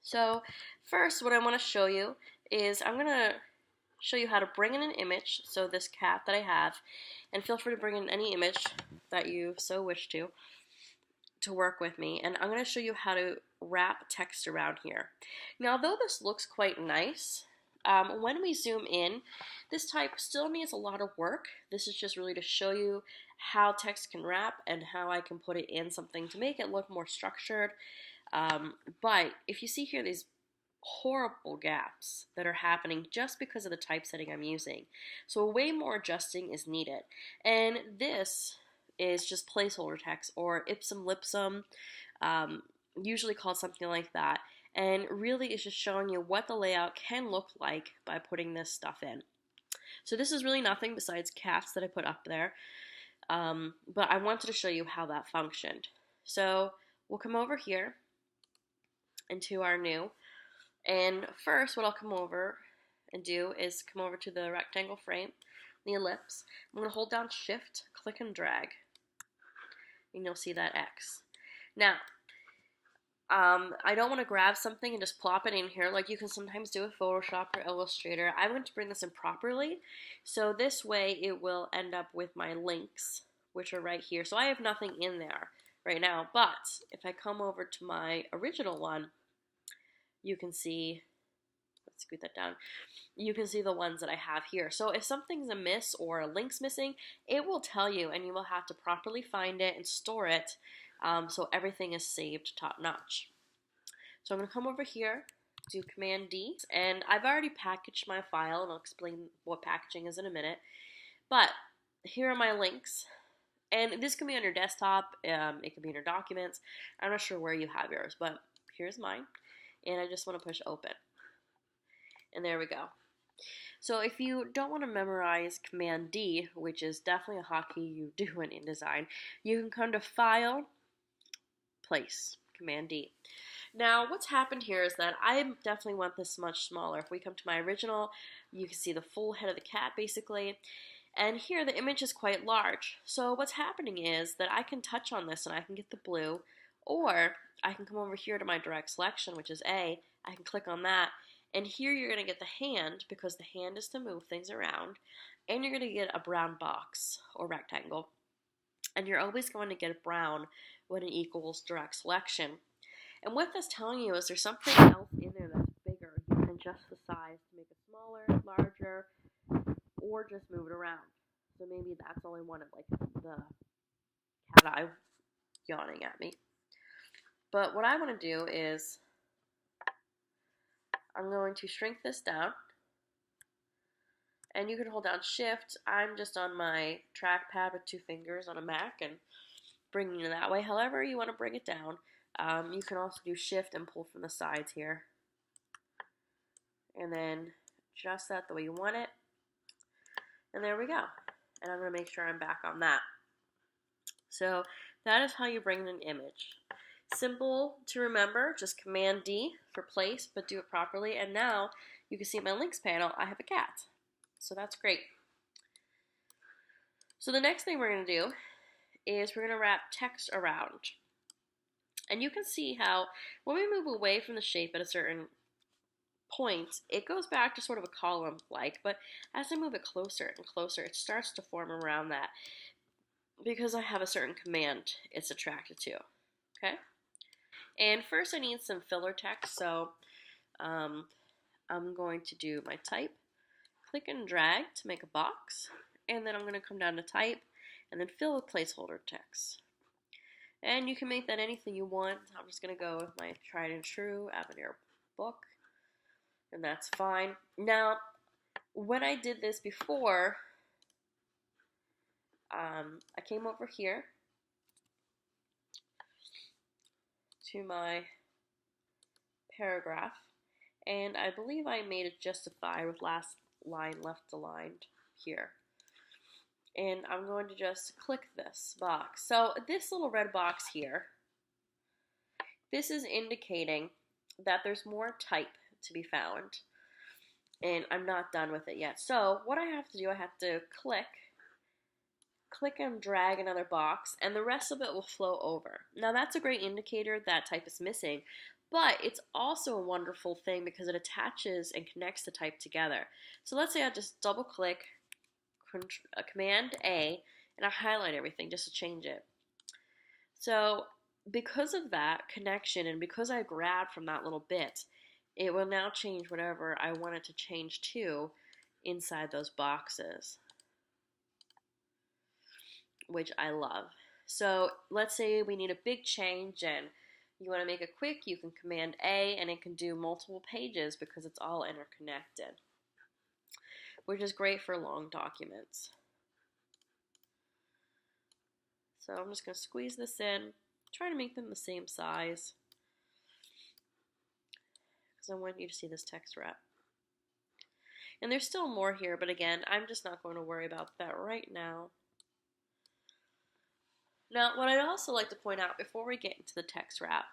So first, what I want to show you is I'm going to show you how to bring in an image, so this cat that I have, and feel free to bring in any image that you so wish to work with me, and I'm going to show you how to wrap text around here. Now, though this looks quite nice, when we zoom in, this type still needs a lot of work. This is just really to show you how text can wrap and how I can put it in something to make it look more structured. But if you see here these horrible gaps that are happening just because of the typesetting I'm using. So way more adjusting is needed. And this is just placeholder text or ipsum lipsum, usually called something like that. And really is just showing you what the layout can look like by putting this stuff in. So this is really nothing besides cats that I put up there. But I wanted to show you how that functioned. So we'll come over here into our new. And first, what I'll come over and do is come over to the rectangle frame, the ellipse. I'm going to hold down Shift, click and drag, and you'll see that X. Now, I don't want to grab something and just plop it in here like you can sometimes do with Photoshop or Illustrator. I'm going to bring this in properly, so this way it will end up with my links, which are right here. So I have nothing in there right now, but if I come over to my original one, you can see, let's scoot that down, you can see the ones that I have here. So if something's amiss or a link's missing, it will tell you, and you will have to properly find it and store it so everything is saved top notch. So I'm going to come over here, do Command D, and I've already packaged my file, and I'll explain what packaging is in a minute. But here are my links, and this can be on your desktop, it can be in your documents. I'm not sure where you have yours, but here's mine. And I just want to push open. And there we go. So if you don't want to memorize Command D, which is definitely a hotkey you do in InDesign, you can come to File, Place, Command D. Now what's happened here is that I definitely want this much smaller. If we come to my original, you can see the full head of the cat basically. And here the image is quite large. So what's happening is that I can touch on this and I can get the blue, or I can come over here to my direct selection, which is A. I can click on that, and here you're going to get the hand, because the hand is to move things around, and you're going to get a brown box or rectangle. And you're always going to get brown when it equals direct selection. And what that's telling you is there's something else in there that's bigger. You can adjust the size to make it smaller, larger, or just move it around. So maybe that's all I wanted, like the cat eye yawning at me. But what I want to do is I'm going to shrink this down, and you can hold down Shift. I'm just on my trackpad with 2 fingers on a Mac and bringing it that way. However you want to bring it down, you can also do Shift and pull from the sides here, and then adjust that the way you want it, and there we go. And I'm going to make sure I'm back on that. So that is how you bring in an image. Simple to remember, just Command D for place, but do it properly. And now you can see in my links panel, I have a cat. So that's great. So the next thing we're going to do is we're going to wrap text around. And you can see how when we move away from the shape at a certain point, it goes back to sort of a column-like, but as I move it closer and closer, it starts to form around that because I have a certain command it's attracted to. Okay? And first I need some filler text, so I'm going to do my type, click and drag to make a box, and then I'm going to come down to type and then fill with placeholder text. And you can make that anything you want. I'm just going to go with my tried and true Avenir book, and that's fine. Now, when I did this before, I came over here to my paragraph, and I believe I made it justify with last line left aligned here. And I'm going to just click this box. So this little red box here, this is indicating that there's more type to be found, and I'm not done with it yet. So what I have to do, I have to click and drag another box, and the rest of it will flow over. Now that's a great indicator that type is missing, But it's also a wonderful thing because it attaches and connects the type together. So let's say I just double click Command A and I highlight everything just to change it. So because of that connection and because I grabbed from that little bit, it will now change whatever I want it to change to inside those boxes, which I love. So let's say we need a big change and you want to make it quick, you can Command A and it can do multiple pages because it's all interconnected, which is great for long documents. So I'm just going to squeeze this in, try to make them the same size because I want you to see this text wrap. And there's still more here, but again, I'm just not going to worry about that right now. Now, what I'd also like to point out before we get into the text wrap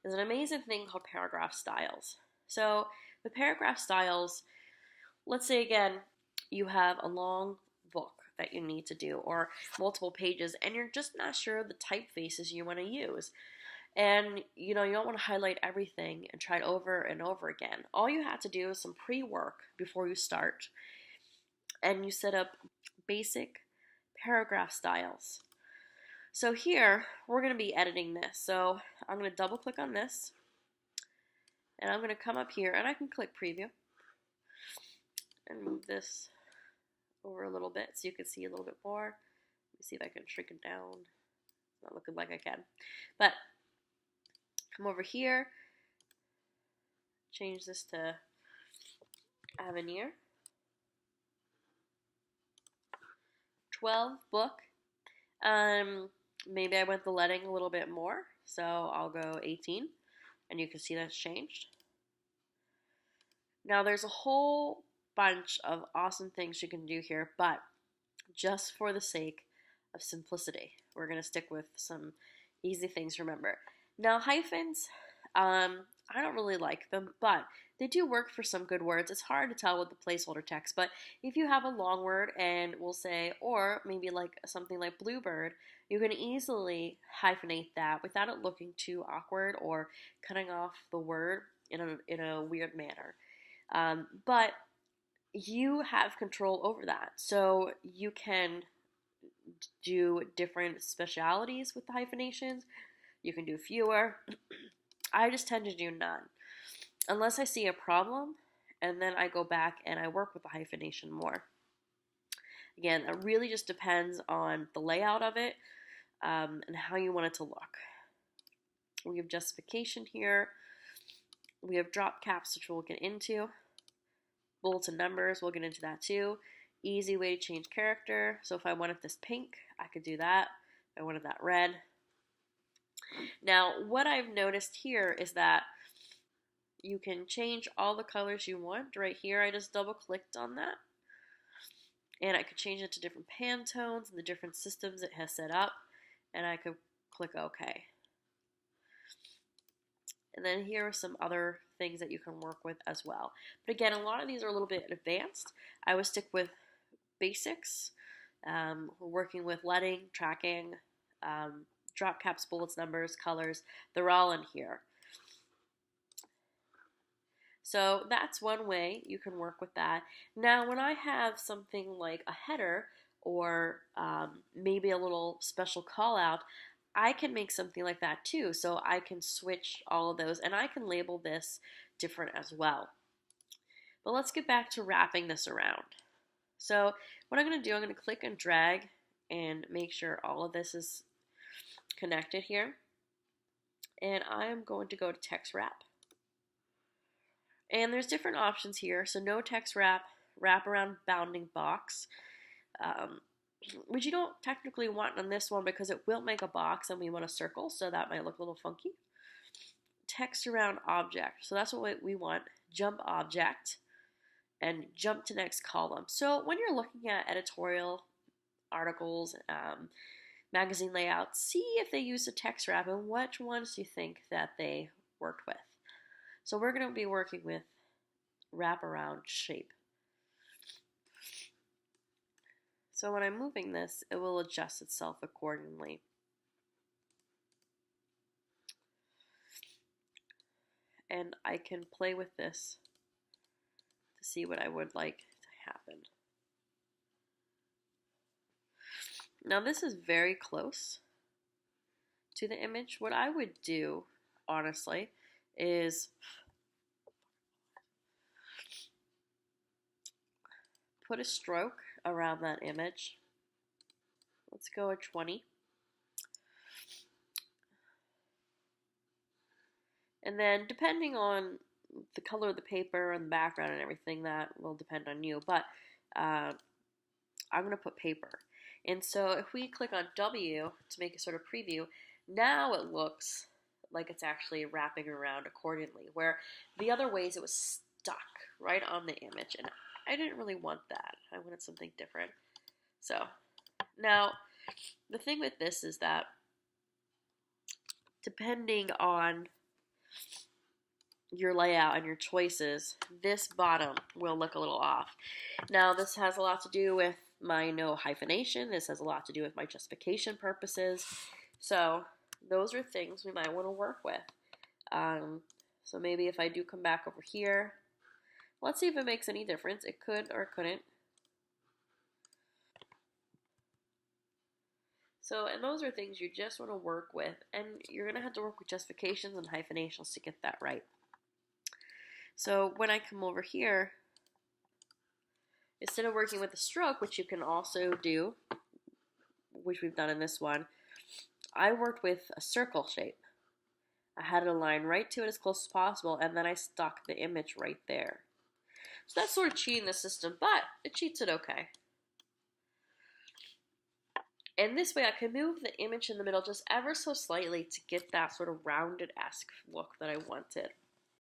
is an amazing thing called paragraph styles. So the paragraph styles, let's say again, you have a long book that you need to do or multiple pages and you're just not sure of the typefaces you want to use. And you don't want to highlight everything and try it over and over again. All you have to do is some pre-work before you start and you set up basic paragraph styles. So here, we're going to be editing this. So I'm going to double click on this and I'm going to come up here and I can click preview and move this over a little bit so you can see a little bit more. Let me see if I can shrink it down. It's not looking like I can. But come over here, change this to Avenir. 12 book. Maybe I went the leading a little bit more, so I'll go 18, and you can see that's changed. Now there's a whole bunch of awesome things you can do here, but just for the sake of simplicity, we're going to stick with some easy things to remember. Now hyphens, I don't really like them, but they do work for some good words. It's hard to tell with the placeholder text, but if you have a long word and we'll say, or maybe like something like bluebird, you can easily hyphenate that without it looking too awkward or cutting off the word in a weird manner. But you have control over that. So you can do different specialities with the hyphenations. You can do fewer. I just tend to do none. Unless I see a problem, and then I go back and I work with the hyphenation more. Again, it really just depends on the layout of it and how you want it to look. We have justification here. We have drop caps, which we'll get into. Bullets and numbers, we'll get into that too. Easy way to change character. So if I wanted this pink, I could do that. If I wanted that red. Now, what I've noticed here is that you can change all the colors you want. Right here, I just double clicked on that. And I could change it to different Pantones and the different systems it has set up. And I could click OK. And then here are some other things that you can work with as well. But again, a lot of these are a little bit advanced. I would stick with basics. We're working with leading, tracking, drop caps, bullets, numbers, colors. They're all in here. So that's one way you can work with that. Now, when I have something like a header or maybe a little special call out, I can make something like that too. So I can switch all of those and I can label this different as well. But let's get back to wrapping this around. So what I'm going to do, I'm going to click and drag and make sure all of this is connected here. And I'm going to go to text wrap. And there's different options here. So no text wrap, wrap around bounding box, which you don't technically want on this one because it will make a box and we want a circle, so that might look a little funky. Text around object, so that's what we want. Jump object and jump to next column. So when you're looking at editorial articles, magazine layouts, see if they use a text wrap and which ones do you think that they worked with. So we're going to be working with wraparound shape. So when I'm moving this, it will adjust itself accordingly. and I can play with this to see what I would like to happen. Now this is very close to the image. What I would do, honestly, is put a stroke around that image. Let's go at 20. And then depending on the color of the paper and the background and everything, that will depend on you. But I'm going to put paper. And so if we click on W to make a sort of preview, now it looks like it's actually wrapping around accordingly, where the other ways it was stuck right on the image. And I didn't really want that. I wanted something different. So now the thing with this is that depending on your layout and your choices, this bottom will look a little off. Now this has a lot to do with my no hyphenation. This has a lot to do with my justification purposes. So those are things we might want to work with. So maybe if I do come back over here, let's see if it makes any difference. It could or it couldn't. So, and those are things you just want to work with, and you're going to have to work with justifications and hyphenations to get that right. So when I come over here, instead of working with a stroke, which you can also do, which we've done in this one, I worked with a circle shape. I had it align right to it as close as possible, and then I stuck the image right there. So that's sort of cheating the system, but it cheats it okay. And this way I can move the image in the middle just ever so slightly to get that sort of rounded-esque look that I wanted.